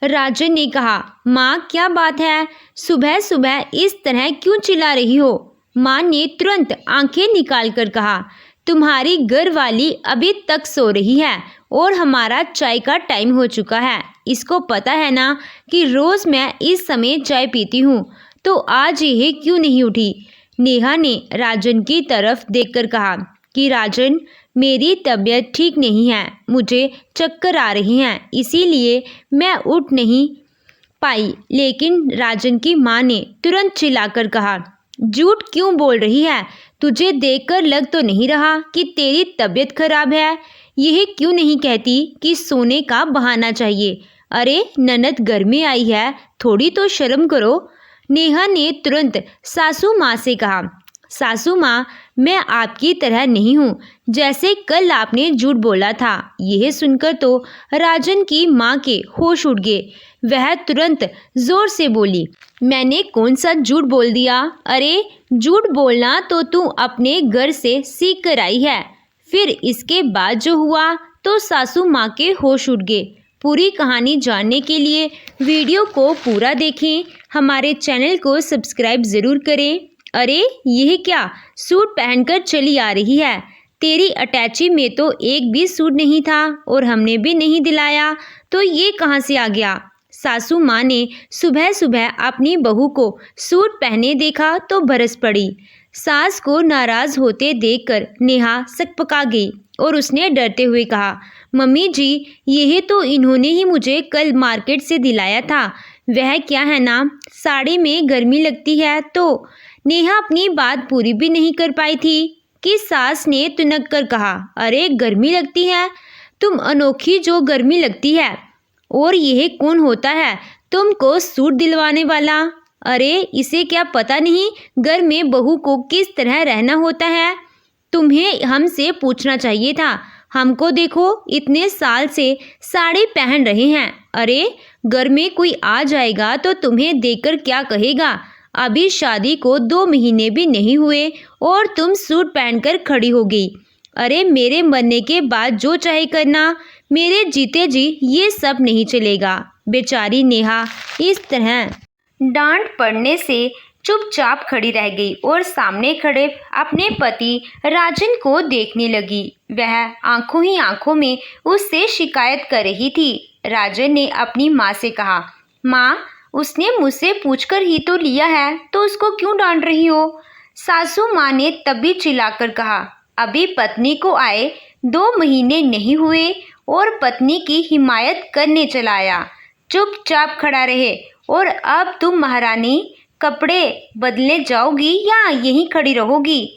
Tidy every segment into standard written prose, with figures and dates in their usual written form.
राजन ने कहा, माँ क्या बात है, सुबह सुबह इस तरह क्यों चिल्ला रही हो? माँ ने तुरंत आंखें निकालकर कहा, तुम्हारी घरवाली अभी तक सो रही है और हमारा चाय का टाइम हो चुका है। इसको पता है ना कि रोज मैं इस समय चाय पीती हूँ, तो आज यह क्यों नहीं उठी? नेहा ने राजन की तरफ देखकर कहा कि राजन, मेरी तबीयत ठीक नहीं है, मुझे चक्कर आ रही हैं, इसीलिए मैं उठ नहीं पाई। लेकिन राजन की माँ ने तुरंत चिल्लाकर कहा, झूठ क्यों बोल रही है? तुझे देखकर लग तो नहीं रहा कि तेरी तबीयत खराब है। यह क्यों नहीं कहती कि सोने का बहाना चाहिए? अरे ननद घर में आई है, थोड़ी तो शर्म करो। नेहा ने तुरंत सासू माँ से कहा, सासू माँ, मैं आपकी तरह नहीं हूँ, जैसे कल आपने झूठ बोला था। यह सुनकर तो राजन की माँ के होश उड़ गए। वह तुरंत जोर से बोली, मैंने कौन सा झूठ बोल दिया? अरे झूठ बोलना तो तू अपने घर से सीख कर आई है। फिर इसके बाद जो हुआ तो सासू माँ के होश उड़ गए। पूरी कहानी जानने के लिए वीडियो को पूरा देखें, हमारे चैनल को सब्सक्राइब ज़रूर करें। अरे यह क्या सूट पहनकर चली आ रही है? तेरी अटैची में तो एक भी सूट नहीं था और हमने भी नहीं दिलाया, तो ये कहाँ से आ गया? सासू माँ ने सुबह सुबह अपनी बहू को सूट पहने देखा तो बरस पड़ी। सास को नाराज होते देखकर नेहा सकपका गई और उसने डरते हुए कहा, मम्मी जी, यह तो इन्होंने ही मुझे कल मार्केट से दिलाया था। वह क्या है ना, साड़ी में गर्मी लगती है तो। नेहा अपनी बात पूरी भी नहीं कर पाई थी कि सास ने तुनक कर कहा, अरे गर्मी लगती है? तुम अनोखी जो गर्मी लगती है। और यह कौन होता है तुमको सूट दिलवाने वाला? अरे इसे क्या पता नहीं घर में बहू को किस तरह रहना होता है? तुम्हें हमसे पूछना चाहिए था। हमको देखो, इतने साल से साड़ी पहन रहे हैं। अरे घर में कोई आ जाएगा तो तुम्हें देखकर क्या कहेगा? अभी शादी को 2 महीने भी नहीं हुए और तुम सूट पहनकर खड़ी हो गई। अरे मेरे मरने के बाद जो चाहे करना, मेरे जीते जी ये सब नहीं चलेगा। बेचारी नेहा इस तरह डांट पड़ने से चुपचाप खड़ी रह गई और सामने खड़े अपने पति राजन को देखने लगी। वह आंखों ही आंखों में उससे शिकायत कर रही थी। राजन ने अपनी माँ से कहा, माँ, उसने मुझसे पूछकर ही तो लिया है, तो उसको क्यों डांट रही हो? सासू माँ ने तभी चिल्लाकर कहा, अभी पत्नी को आए 2 महीने नहीं हुए और पत्नी की हिमायत करने चला आया। चुपचाप खड़ा रहे। और अब तुम महारानी कपड़े बदलने जाओगी या यहीं खड़ी रहोगी?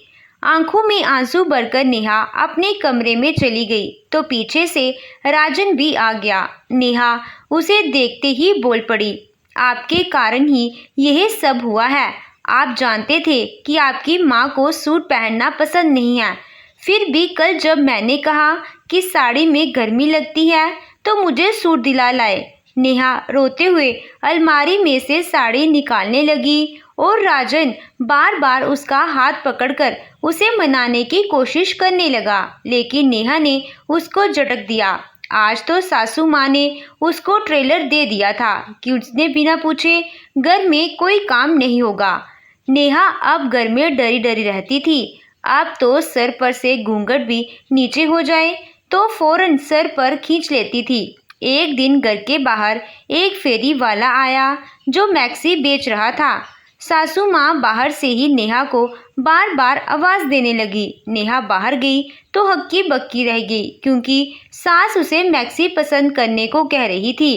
आंखों में आंसू भरकर नेहा अपने कमरे में चली गई तो पीछे से राजन भी आ गया। नेहा उसे देखते ही बोल पड़ी, आपके कारण ही यह सब हुआ है। आप जानते थे कि आपकी माँ को सूट पहनना पसंद नहीं है, फिर भी कल जब मैंने कहा कि साड़ी में गर्मी लगती है तो मुझे सूट दिला लाए। नेहा रोते हुए अलमारी में से साड़ी निकालने लगी और राजन बार बार उसका हाथ पकड़कर उसे मनाने की कोशिश करने लगा, लेकिन नेहा ने उसको झटक दिया। आज तो सासू माँ ने उसको ट्रेलर दे दिया था कि उसने बिना पूछे घर में कोई काम नहीं होगा। नेहा अब घर में डरी डरी रहती थी। अब तो सर पर से घूंघट भी नीचे हो जाए तो फौरन सर पर खींच लेती थी। एक दिन घर के बाहर एक फेरी वाला आया जो मैक्सी बेच रहा था। सासू माँ बाहर से ही नेहा को बार बार आवाज़ देने लगी। नेहा बाहर गई तो हक्की बक्की रह गई क्योंकि सास उसे मैक्सी पसंद करने को कह रही थी।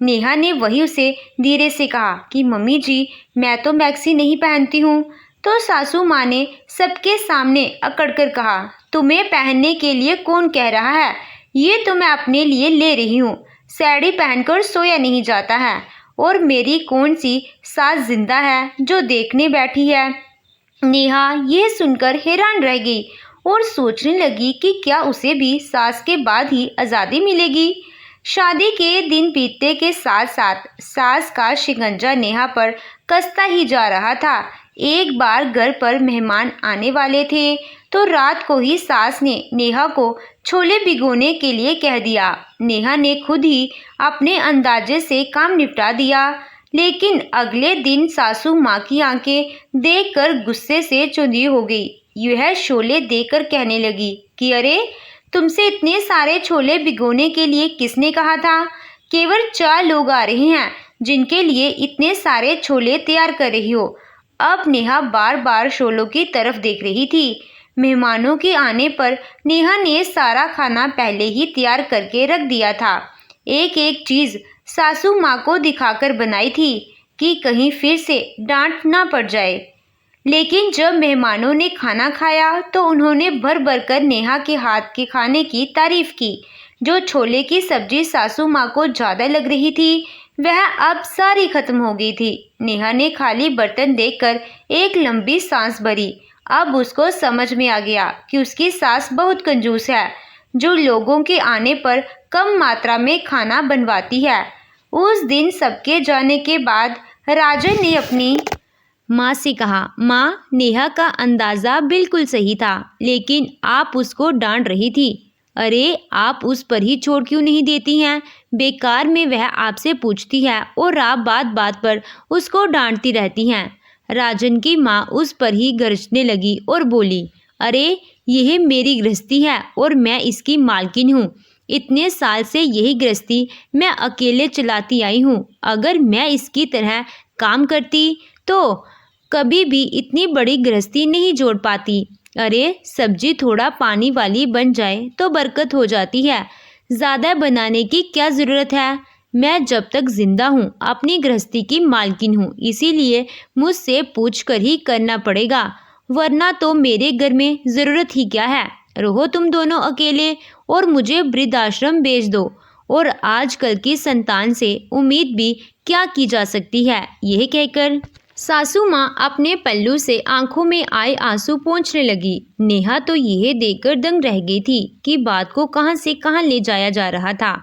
नेहा ने वही उसे धीरे से कहा कि मम्मी जी, मैं तो मैक्सी नहीं पहनती हूँ। तो सासू माँ ने सबके सामने अकड़ कर कहा, तुम्हें पहनने के लिए कौन कह रहा है? ये तो मैं अपने लिए ले रही हूँ। साड़ी पहनकर सोया नहीं जाता है। और मेरी कौन सी सास जिंदा है जो देखने बैठी है? नेहा यह सुनकर हैरान रह गई और सोचने लगी कि क्या उसे भी सास के बाद ही आज़ादी मिलेगी। शादी के दिन बीतने के साथ साथ सास का शिकंजा नेहा पर कसता ही जा रहा था। एक बार घर पर मेहमान आने वाले थे तो रात को ही सास ने नेहा को छोले भिगोने के लिए कह दिया। नेहा ने खुद ही अपने अंदाजे से काम निपटा दिया, लेकिन अगले दिन सासू माँ की आंखें देखकर गुस्से से चौंधी हो गई। यह छोले देकर कहने लगी कि अरे, तुमसे इतने सारे छोले भिगोने के लिए किसने कहा था? केवल 4 लोग आ रहे हैं जिनके लिए इतने सारे छोले तैयार कर रही हो। अब नेहा बार बार छोलों की तरफ देख रही थी। मेहमानों के आने पर नेहा ने सारा खाना पहले ही तैयार करके रख दिया था। एक एक चीज सासू माँ को दिखाकर बनाई थी कि कहीं फिर से डांट ना पड़ जाए। लेकिन जब मेहमानों ने खाना खाया तो उन्होंने भर भर कर नेहा के हाथ के खाने की तारीफ की। जो छोले की सब्जी सासू माँ को ज़्यादा लग रही थी वह अब सारी खत्म हो गई थी। नेहा ने खाली बर्तन देखकर एक लंबी सांस भरी। अब उसको समझ में आ गया कि उसकी सास बहुत कंजूस है, जो लोगों के आने पर कम मात्रा में खाना बनवाती है। उस दिन सबके जाने के बाद राजन ने अपनी माँ से कहा, माँ, नेहा का अंदाज़ा बिल्कुल सही था, लेकिन आप उसको डांट रही थी। अरे, आप उस पर ही छोड़ क्यों नहीं देती हैं? बेकार में वह आपसे पूछती है और आप बात बात पर उसको डांटती रहती हैं। राजन की माँ उस पर ही गरजने लगी और बोली, अरे, यह मेरी गृहस्थी है और मैं इसकी मालकिन हूँ। इतने साल से यही गृहस्थी मैं अकेले चलाती आई हूँ। अगर मैं इसकी तरह काम करती तो कभी भी इतनी बड़ी गृहस्थी नहीं जोड़ पाती। अरे, सब्जी थोड़ा पानी वाली बन जाए तो बरकत हो जाती है, ज़्यादा बनाने की क्या ज़रूरत है? मैं जब तक जिंदा हूँ अपनी गृहस्थी की मालकिन हूँ, इसीलिए मुझसे पूछ कर ही करना पड़ेगा, वरना तो मेरे घर में ज़रूरत ही क्या है। रहो तुम दोनों अकेले और मुझे वृद्धाश्रम भेज दो। और आजकल की संतान से उम्मीद भी क्या की जा सकती है? यह कहकर सासू माँ अपने पल्लू से आंखों में आए आंसू पोंछने लगी। नेहा तो यह देखकर दंग रह गई थी कि बात को कहां से कहां ले जाया जा रहा था,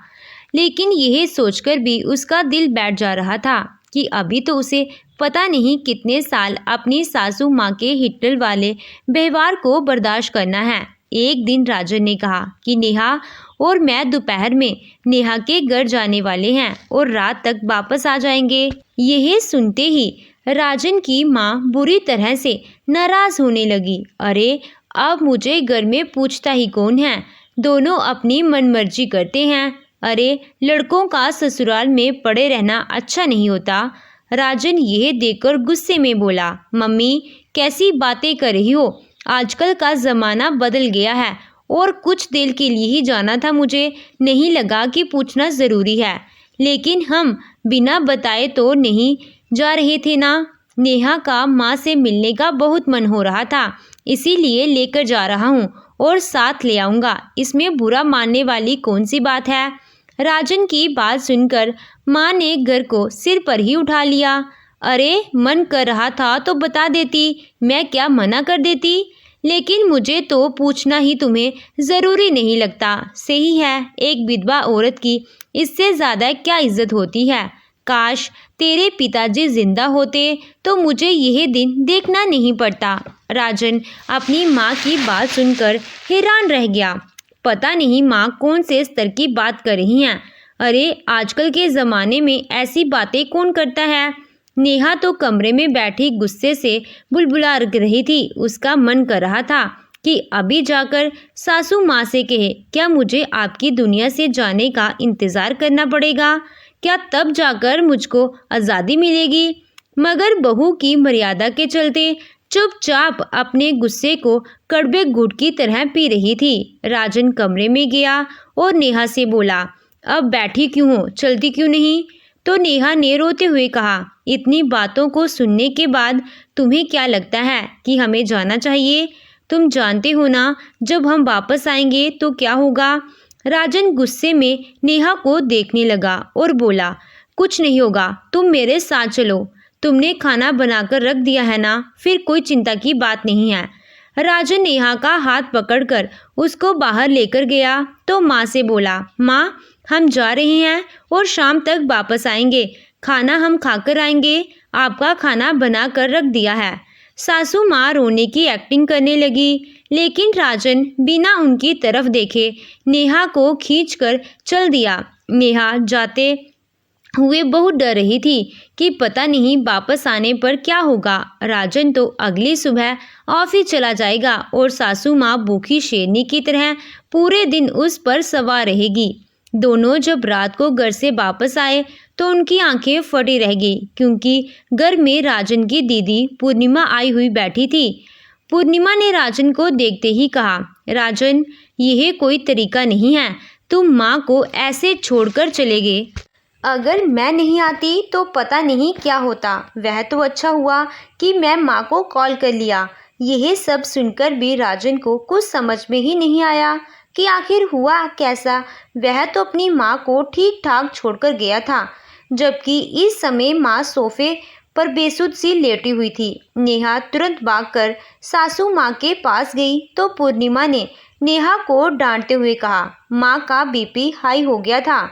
लेकिन यह सोचकर भी उसका दिल बैठ जा रहा था कि अभी तो उसे पता नहीं कितने साल अपनी सासू माँ के हिट्लर वाले व्यवहार को बर्दाश्त करना है। एक दिन राजन ने कहा कि नेहा और मैं दोपहर में नेहा के घर जाने वाले हैं और रात तक वापस आ जाएंगे। यह सुनते ही राजन की माँ बुरी तरह से नाराज होने लगी। अरे, अब मुझे घर में पूछता ही कौन है? दोनों अपनी मनमर्जी करते हैं। अरे, लड़कों का ससुराल में पड़े रहना अच्छा नहीं होता। राजन यह देखकर गुस्से में बोला, मम्मी, कैसी बातें कर रही हो? आजकल का ज़माना बदल गया है और कुछ देर के लिए ही जाना था, मुझे नहीं लगा कि पूछना ज़रूरी है। लेकिन हम बिना बताए तो नहीं जा रहे थे ना। नेहा का माँ से मिलने का बहुत मन हो रहा था, इसीलिए लेकर जा रहा हूँ और साथ ले आऊँगा। इसमें बुरा मानने वाली कौन सी बात है? राजन की बात सुनकर माँ ने घर को सिर पर ही उठा लिया। अरे, मन कर रहा था तो बता देती, मैं क्या मना कर देती? लेकिन मुझे तो पूछना ही तुम्हें ज़रूरी नहीं लगता। सही है, एक विधवा औरत की इससे ज़्यादा क्या इज्जत होती है। काश तेरे पिताजी जिंदा होते तो मुझे यह दिन देखना नहीं पड़ता। राजन अपनी माँ की बात सुनकर हैरान रह गया। पता नहीं माँ कौन से स्तर की बात कर रही हैं। अरे, आजकल के ज़माने में ऐसी बातें कौन करता है? नेहा तो कमरे में बैठी गुस्से से बुलबुला रही थी। उसका मन कर रहा था कि अभी जाकर सासू माँ से कहे, क्या मुझे आपकी दुनिया से जाने का इंतज़ार करना पड़ेगा? क्या तब जाकर मुझको आज़ादी मिलेगी? मगर बहू की मर्यादा के चलते चुपचाप अपने गुस्से को कड़वे गुड़ की तरह पी रही थी। राजन कमरे में गया और नेहा से बोला, अब बैठी क्यों हो, चलती क्यों नहीं? तो नेहा ने रोते हुए कहा, इतनी बातों को सुनने के बाद तुम्हें क्या लगता है कि हमें जाना चाहिए? तुम जानते हो ना, जब हम वापस आएंगे तो क्या होगा? राजन गुस्से में नेहा को देखने लगा और बोला, कुछ नहीं होगा, तुम मेरे साथ चलो। तुमने खाना बनाकर रख दिया है ना, फिर कोई चिंता की बात नहीं है। राजन नेहा का हाथ पकड़कर उसको बाहर लेकर गया तो माँ से बोला, माँ, हम जा रहे हैं और शाम तक वापस आएंगे। खाना हम खाकर आएंगे, आपका खाना बना कर रख दिया है। सासू माँ रोने की एक्टिंग करने लगी, लेकिन राजन बिना उनकी तरफ देखे नेहा को खींचकर चल दिया। नेहा जाते हुए बहुत डर रही थी कि पता नहीं वापस आने पर क्या होगा। राजन तो अगली सुबह ऑफिस चला जाएगा और सासू माँ भूखी शेरनी की तरह पूरे दिन उस पर सवार रहेगी। दोनों जब रात को घर से वापस आए तो उनकी आंखें फटी रह गई, क्योंकि घर में राजन की दीदी पूर्णिमा आई हुई बैठी थी। पूर्णिमा ने राजन को देखते ही कहा, राजन, यह कोई तरीका नहीं है, तुम माँ को ऐसे छोड़कर चले गए। अगर मैं नहीं आती तो पता नहीं क्या होता। वह तो अच्छा हुआ कि मैं माँ को कॉल कर लिया। यह सब सुनकर भी राजन को कुछ समझ में ही नहीं आया कि आखिर हुआ कैसा। वह तो अपनी माँ को ठीक ठाक छोड़कर गया था, जबकि इस समय माँ सोफे पर बेसुध सी लेटी हुई थी। नेहा तुरंत भागकर सासू माँ के पास गई तो पूर्णिमा ने नेहा को डांटते हुए कहा, माँ का बीपी हाई हो गया था,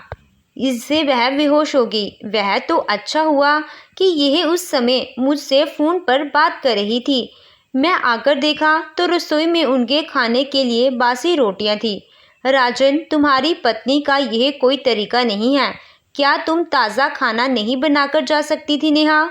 इससे वह बेहोश हो गई। वह तो अच्छा हुआ कि यह उस समय मुझसे फ़ोन पर बात कर रही थी। मैं आकर देखा तो रसोई में उनके खाने के लिए बासी रोटियां थी। राजन, तुम्हारी पत्नी का यह कोई तरीका नहीं है। क्या तुम ताज़ा खाना नहीं बनाकर जा सकती थी नेहा?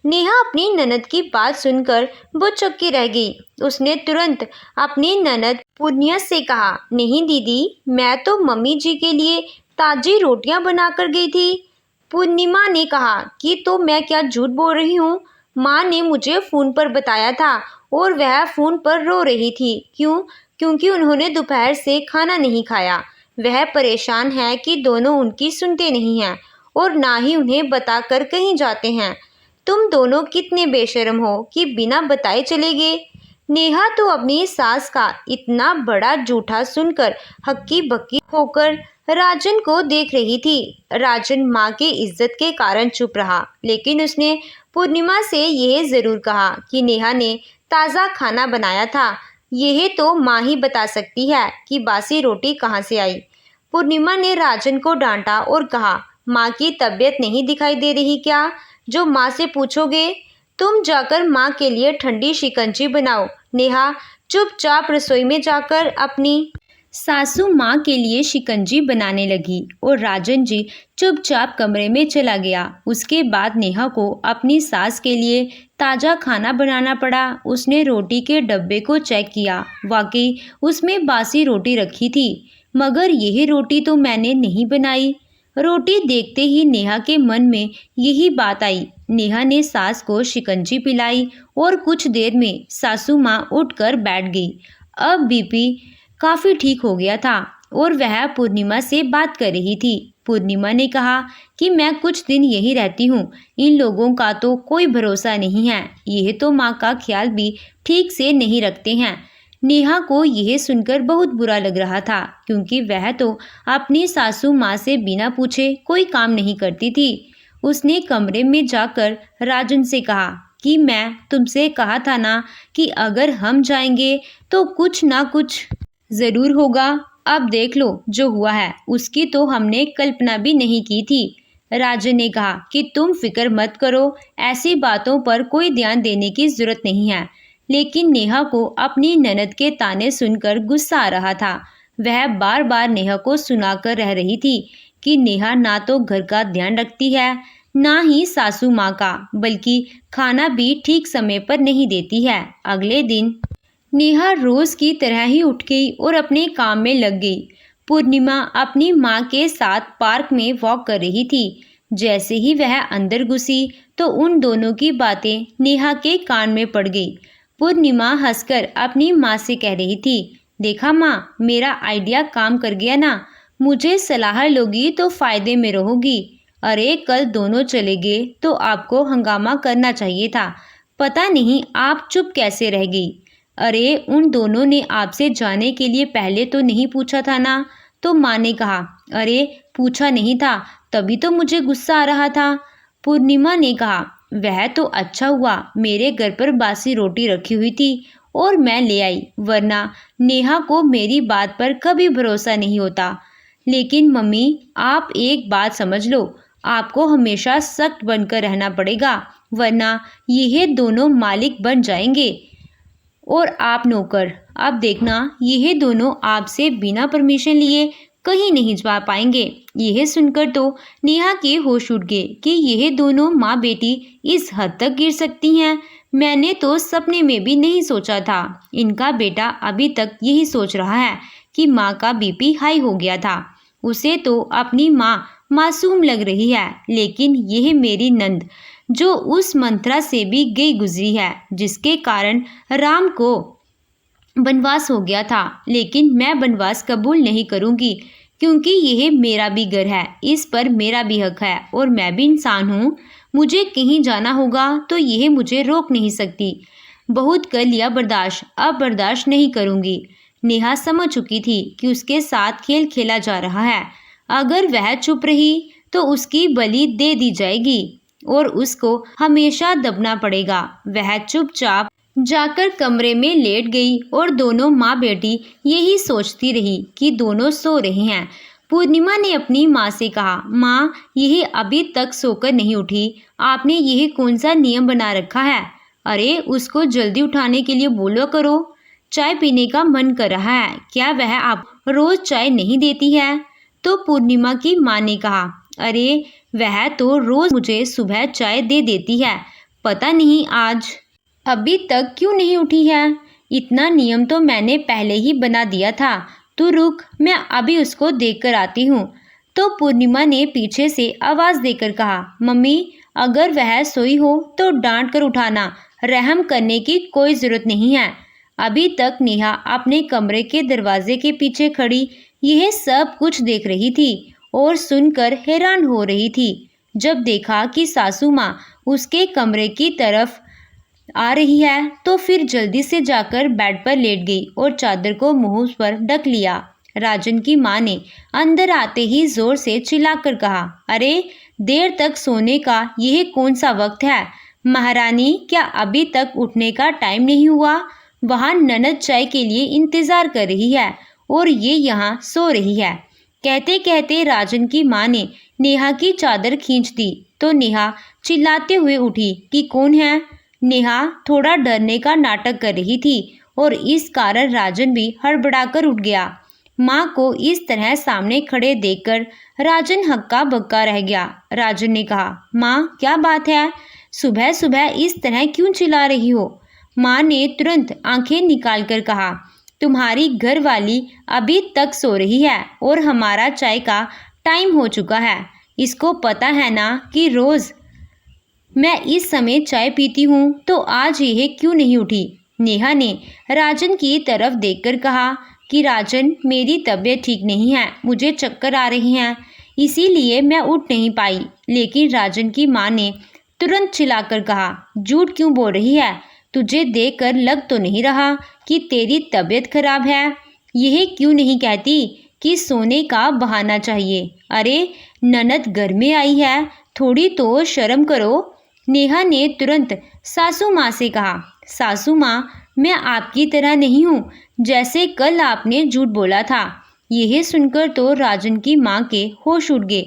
नेहा अपनी ननद की बात सुनकर बहुत चौंकी रह गई। उसने तुरंत अपनी ननद पूर्णिया से कहा, नहीं दीदी, मैं तो मम्मी जी के लिए ताज़ी रोटियां बनाकर गई थी। पूर्णिमा ने कहा कि तो मैं क्या झूठ बोल रही हूँ? माँ ने मुझे फ़ोन पर बताया था और वह फ़ोन पर रो रही थी। क्यों? क्योंकि उन्होंने दोपहर से खाना नहीं खाया। वह परेशान है कि दोनों उनकी सुनते नहीं हैं और ना ही उन्हें बताकर कहीं जाते हैं। तुम दोनों कितने बेशर्म हो कि बिना बताए चले गए। नेहा तो अपनी सास का इतना बड़ा झूठा सुनकर हक्की बक्की होकर राजन को देख रही थी। राजन माँ की इज्जत के कारण चुप रहा, लेकिन उसने पूर्णिमा से यह ज़रूर कहा कि नेहा ने ताज़ा खाना बनाया था। यह तो माँ ही बता सकती है कि बासी रोटी कहाँ से आई। पूर्णिमा ने राजन को डांटा और कहा, माँ की तबीयत नहीं दिखाई दे रही क्या, जो माँ से पूछोगे? तुम जाकर माँ के लिए ठंडी शिकंजी बनाओ। नेहा चुपचाप रसोई में जाकर अपनी सासू माँ के लिए शिकंजी बनाने लगी और राजन जी चुपचाप कमरे में चला गया। उसके बाद नेहा को अपनी सास के लिए ताज़ा खाना बनाना पड़ा। उसने रोटी के डब्बे को चेक किया, वाकई उसमें बासी रोटी रखी थी, मगर यह रोटी तो मैंने नहीं बनाई। रोटी देखते ही नेहा के मन में यही बात आई। नेहा ने सास को शिकंजी पिलाई और कुछ देर में सासू माँ उठकर बैठ गई। अब बीपी काफ़ी ठीक हो गया था और वह पूर्णिमा से बात कर रही थी। पूर्णिमा ने कहा कि मैं कुछ दिन यहीं रहती हूँ, इन लोगों का तो कोई भरोसा नहीं है। यह तो माँ का ख्याल भी ठीक से नहीं रखते हैं। नेहा को यह सुनकर बहुत बुरा लग रहा था, क्योंकि वह तो अपनी सासू माँ से बिना पूछे कोई काम नहीं करती थी। उसने कमरे में जाकर राजन से कहा कि मैं तुमसे कहा था ना कि अगर हम जाएंगे तो कुछ ना कुछ ज़रूर होगा। अब देख लो जो हुआ है, उसकी तो हमने कल्पना भी नहीं की थी। राजन ने कहा कि तुम फिक्र मत करो, ऐसी बातों पर कोई ध्यान देने की जरूरत नहीं है। लेकिन नेहा को अपनी ननद के ताने सुनकर गुस्सा आ रहा था। वह बार बार नेहा को सुनाकर रह रही थी कि नेहा ना तो घर का ध्यान रखती है, ना ही सासू माँ का, बल्कि खाना भी ठीक समय पर नहीं देती है। अगले दिन नेहा रोज की तरह ही उठ गई और अपने काम में लग गई। पूर्णिमा अपनी माँ के साथ पार्क में वॉक कर रही थी। जैसे ही वह अंदर घुसी तो उन दोनों की बातें नेहा के कान में पड़ गई। पूर्णिमा हंसकर अपनी माँ से कह रही थी, देखा माँ, मेरा आइडिया काम कर गया ना, मुझे सलाह लोगी तो फायदे में रहोगी। अरे कल दोनों चले गए तो आपको हंगामा करना चाहिए था, पता नहीं आप चुप कैसे रह गई। अरे उन दोनों ने आपसे जाने के लिए पहले तो नहीं पूछा था ना? तो माँ ने कहा, अरे पूछा नहीं था तभी तो मुझे गुस्सा आ रहा था। पूर्णिमा ने कहा, वह तो अच्छा हुआ मेरे घर पर बासी रोटी रखी हुई थी और मैं ले आई, वरना नेहा को मेरी बात पर कभी भरोसा नहीं होता। लेकिन मम्मी, आप एक बात समझ लो, आपको हमेशा सख्त बनकर रहना पड़ेगा, वरना यह दोनों मालिक बन जाएंगे और आप नौकर। अब देखना, यह दोनों आपसे बिना परमिशन लिए कहीं नहीं जा पाएंगे। यह सुनकर तो नेहा के होश उड़ गए कि यह दोनों माँ बेटी इस हद तक गिर सकती हैं। मैंने तो सपने में भी नहीं सोचा था। इनका बेटा अभी तक यही सोच रहा है कि माँ का बीपी हाई हो गया था। उसे तो अपनी माँ मासूम लग रही है, लेकिन यह मेरी नंद जो उस मंत्रा से भी गई गुजरी है, जिसके कारण राम को वनवास हो गया था। लेकिन मैं वनवास कबूल नहीं करूंगी, क्योंकि यह मेरा भी घर है, इस पर मेरा भी हक है और मैं भी इंसान हूँ। मुझे कहीं जाना होगा तो यह मुझे रोक नहीं सकती। बहुत कर लिया बर्दाश्त, अब बर्दाश्त नहीं करूंगी। नेहा समझ चुकी थी कि उसके साथ खेल खेला जा रहा है। अगर वह चुप रही तो उसकी बलि दे दी जाएगी और उसको हमेशा दबना पड़ेगा। वह चुपचाप जाकर कमरे में लेट गई और दोनों माँ बेटी यही सोचती रही कि दोनों सो रहे हैं। पूर्णिमा ने अपनी माँ से कहा, माँ, यह अभी तक सोकर नहीं उठी, आपने यह कौन सा नियम बना रखा है? अरे, उसको जल्दी उठाने के लिए बोलो करो। चाय पीने का मन कर रहा है, क्या वह आप रोज चाय नहीं देती है? तो पूर्णिमा की माँ ने कहा, अरे, वह तो रोज मुझे सुबह चाय दे देती है, पता नहीं आज अभी तक क्यों नहीं उठी है। इतना नियम तो मैंने पहले ही बना दिया था। तू रुक, मैं अभी उसको देख कर आती हूँ। तो पूर्णिमा ने पीछे से आवाज़ देकर कहा, मम्मी, अगर वह सोई हो तो डांट कर उठाना, रहम करने की कोई ज़रूरत नहीं है। अभी तक नेहा अपने कमरे के दरवाजे के पीछे खड़ी यह सब कुछ देख रही थी और सुनकर हैरान हो रही थी। जब देखा कि सासू माँ उसके कमरे की तरफ आ रही है तो फिर जल्दी से जाकर बेड पर लेट गई और चादर को मुंह पर ढक लिया। राजन की माँ ने अंदर आते ही जोर से चिल्लाकर कहा, अरे, देर तक सोने का यह कौन सा वक्त है? महारानी, क्या अभी तक उठने का टाइम नहीं हुआ? वहाँ ननद चाय के लिए इंतजार कर रही है और ये यहाँ सो रही है। कहते कहते राजन की माँ ने नेहा की चादर खींच दी तो नेहा चिल्लाते हुए उठी कि कौन है? नेहा थोड़ा डरने का नाटक कर रही थी और इस कारण राजन भी हड़बड़ाकर उठ गया। माँ को इस तरह सामने खड़े देखकर राजन हक्का बक्का रह गया। राजन ने कहा, माँ, क्या बात है? सुबह सुबह इस तरह क्यों चिल्ला रही हो? माँ ने तुरंत आंखें निकालकर कहा, तुम्हारी घरवाली अभी तक सो रही है और हमारा चाय का टाइम हो चुका है। इसको पता है ना कि रोज़ मैं इस समय चाय पीती हूँ, तो आज यह क्यों नहीं उठी? नेहा ने राजन की तरफ देखकर कहा कि राजन, मेरी तबीयत ठीक नहीं है, मुझे चक्कर आ रहे हैं, इसीलिए मैं उठ नहीं पाई। लेकिन राजन की माँ ने तुरंत चिल्लाकर कहा, झूठ क्यों बोल रही है? तुझे देखकर लग तो नहीं रहा कि तेरी तबीयत खराब है। यह क्यों नहीं कहती कि सोने का बहाना चाहिए? अरे, ननद घर में आई है, थोड़ी तो शर्म करो। नेहा ने तुरंत सासू माँ से कहा, सासू माँ, मैं आपकी तरह नहीं हूँ, जैसे कल आपने झूठ बोला था। यह सुनकर तो राजन की माँ के होश उड़ गए।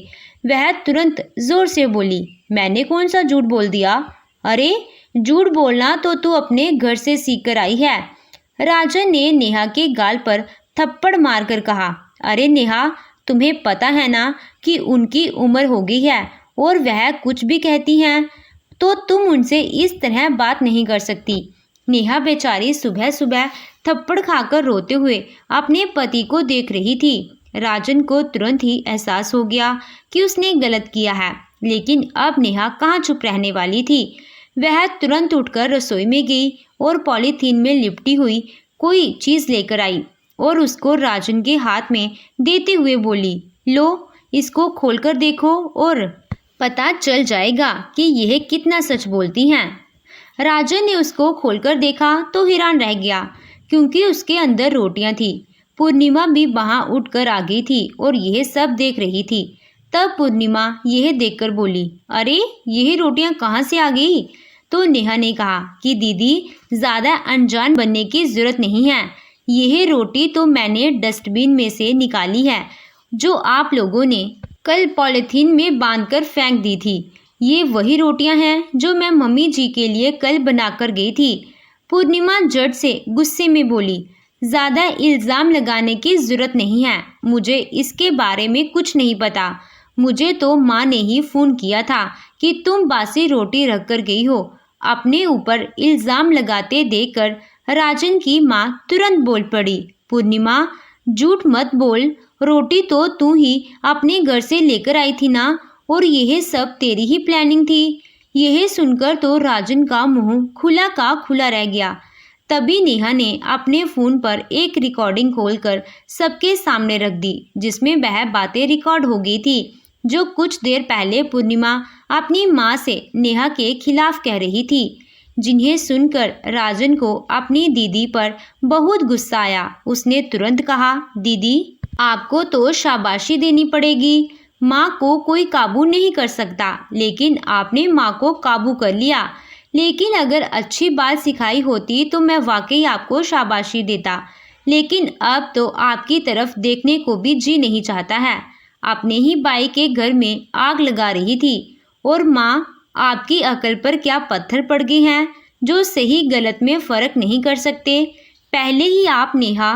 वह तुरंत जोर से बोली, मैंने कौन सा झूठ बोल दिया? अरे, झूठ बोलना तो तू अपने घर से सीख कर आई है। राजन ने नेहा के गाल पर थप्पड़ मारकर कहा, अरे नेहा, तुम्हें पता है ना कि उनकी उम्र हो गई है और वह कुछ भी कहती हैं तो तुम उनसे इस तरह बात नहीं कर सकती। नेहा बेचारी सुबह सुबह थप्पड़ खाकर रोते हुए अपने पति को देख रही थी। राजन को तुरंत ही एहसास हो गया कि उसने गलत किया है, लेकिन अब नेहा कहाँ चुप रहने वाली थी। वह तुरंत उठकर रसोई में गई और पॉलीथीन में लिपटी हुई कोई चीज़ लेकर आई और उसको राजन के हाथ में देते हुए बोली, लो, इसको खोलकर देखो और पता चल जाएगा कि यह कितना सच बोलती हैं। राजन ने उसको खोलकर देखा तो हैरान रह गया, क्योंकि उसके अंदर रोटियां थी। पूर्णिमा भी वहां उठकर आ गई थी और यह सब देख रही थी। तब पूर्णिमा यह देखकर बोली, अरे, यह रोटियां कहाँ से आ गई? तो नेहा ने कहा कि दीदी, ज़्यादा अनजान बनने की ज़रूरत नहीं है, यह रोटी तो मैंने डस्टबिन में से निकाली है। जो आप लोगों ने कल पॉलीथीन में बांधकर फेंक दी थी। ये वही रोटियां हैं जो मैं मम्मी जी के लिए कल बनाकर गई थी। पूर्णिमा झट से गुस्से में बोली, ज़्यादा इल्ज़ाम लगाने की ज़रूरत नहीं है। मुझे इसके बारे में कुछ नहीं पता। मुझे तो माँ ने ही फ़ोन किया था कि तुम बासी रोटी रख कर गई हो। अपने ऊपर इल्ज़ाम लगाते देखकर राजन की माँ तुरंत बोल पड़ी, पूर्णिमा झूठ मत बोल, रोटी तो तू ही अपने घर से लेकर आई थी ना, और यह सब तेरी ही प्लानिंग थी। यह सुनकर तो राजन का मुंह खुला का खुला रह गया। तभी नेहा ने अपने फ़ोन पर एक रिकॉर्डिंग खोलकर सबके सामने रख दी, जिसमें वह बातें रिकॉर्ड हो गई थी जो कुछ देर पहले पूर्णिमा अपनी माँ से नेहा के खिलाफ कह रही थी, जिन्हें सुनकर राजन को अपनी दीदी पर बहुत गुस्सा आया। उसने तुरंत कहा, दीदी आपको तो शाबाशी देनी पड़ेगी। माँ को कोई काबू नहीं कर सकता, लेकिन आपने माँ को काबू कर लिया। लेकिन अगर अच्छी बात सिखाई होती तो मैं वाकई आपको शाबाशी देता, लेकिन अब तो आपकी तरफ देखने को भी जी नहीं चाहता है। अपने ही भाई के घर में आग लगा रही थी, और माँ आपकी अकल पर क्या पत्थर पड़ गए हैं जो सही गलत में फ़र्क नहीं कर सकते। पहले ही आप नेहा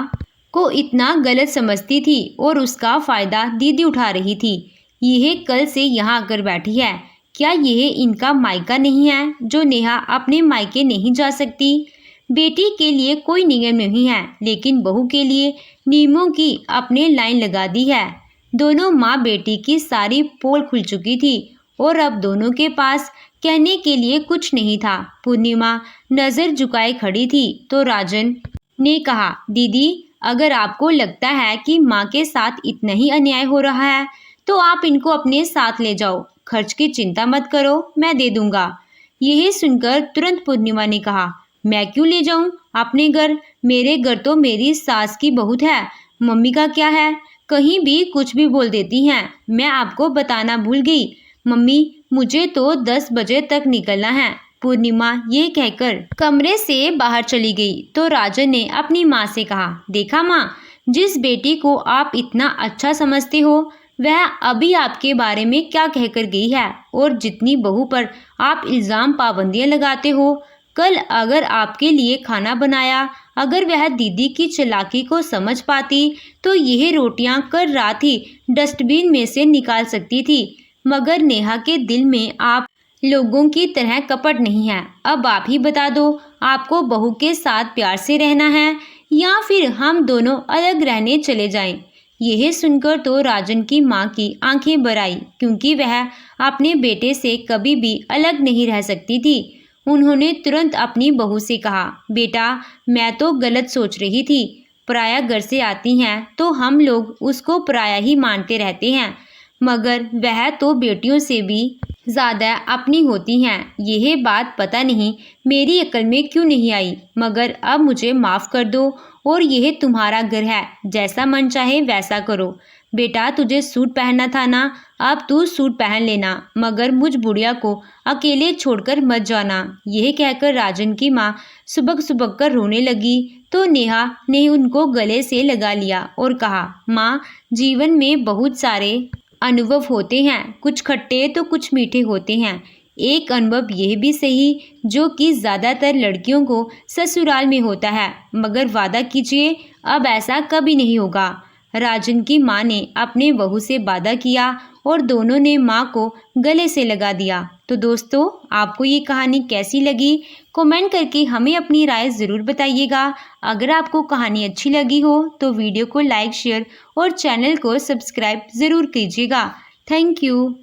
को इतना गलत समझती थी और उसका फ़ायदा दीदी उठा रही थी। यह कल से यहाँ आकर बैठी है। क्या यह इनका मायका नहीं है जो नेहा अपने मायके नहीं जा सकती? बेटी के लिए कोई नियम नहीं है, लेकिन बहू के लिए नियमों की अपने लाइन लगा दी है। दोनों माँ बेटी की सारी पोल खुल चुकी थी और अब दोनों के पास कहने के लिए कुछ नहीं था। पूर्णिमा नज़र झुकाए खड़ी थी तो राजन ने कहा, दीदी अगर आपको लगता है कि माँ के साथ इतना ही अन्याय हो रहा है तो आप इनको अपने साथ ले जाओ। खर्च की चिंता मत करो, मैं दे दूंगा। यह सुनकर तुरंत पूर्णिमा ने कहा, मैं क्यों ले जाऊं अपने घर? मेरे घर तो मेरी सास की बहुत है, मम्मी का क्या है? कहीं भी कुछ भी बोल देती हैं। मैं आपको बताना भूल गई, मम्मी मुझे तो 10 बजे तक निकलना है। पूर्णिमा ये कहकर कमरे से बाहर चली गई तो राजन ने अपनी माँ से कहा, देखा माँ, जिस बेटी को आप इतना अच्छा समझते हो वह अभी आपके बारे में क्या कहकर गई है, और जितनी बहू पर आप इल्ज़ाम पाबंदियां लगाते हो। कल अगर आपके लिए खाना बनाया, अगर वह दीदी की चालाकी को समझ पाती तो यह रोटियां कल रात ही डस्टबिन में से निकाल सकती थी। मगर नेहा के दिल में आप लोगों की तरह कपट नहीं है। अब आप ही बता दो, आपको बहू के साथ प्यार से रहना है या फिर हम दोनों अलग रहने चले जाएं? यह सुनकर तो राजन की माँ की आंखें भर आई, क्योंकि वह अपने बेटे से कभी भी अलग नहीं रह सकती थी। उन्होंने तुरंत अपनी बहू से कहा, बेटा मैं तो गलत सोच रही थी। पराया घर से आती हैं तो हम लोग उसको पराया ही मानते रहते हैं, मगर वह तो बेटियों से भी ज़्यादा अपनी होती हैं। यह बात पता नहीं मेरी अक्ल में क्यों नहीं आई, मगर अब मुझे माफ़ कर दो और यह तुम्हारा घर है, जैसा मन चाहे वैसा करो। बेटा तुझे सूट पहनना था ना, अब तू सूट पहन लेना, मगर मुझ बुढ़िया को अकेले छोड़कर मत जाना। यह कहकर राजन की माँ सुबक सुबक कर रोने लगी तो नेहा ने उनको गले से लगा लिया और कहा, माँ जीवन में बहुत सारे अनुभव होते हैं, कुछ खट्टे तो कुछ मीठे होते हैं। एक अनुभव यह भी सही जो कि ज़्यादातर लड़कियों को ससुराल में होता है, मगर वादा कीजिए अब ऐसा कभी नहीं होगा। राजन की माँ ने अपने बहू से वादा किया और दोनों ने माँ को गले से लगा दिया। तो दोस्तों आपको ये कहानी कैसी लगी कमेंट करके हमें अपनी राय ज़रूर बताइएगा। अगर आपको कहानी अच्छी लगी हो तो वीडियो को लाइक शेयर और चैनल को सब्सक्राइब ज़रूर कीजिएगा। Thank you.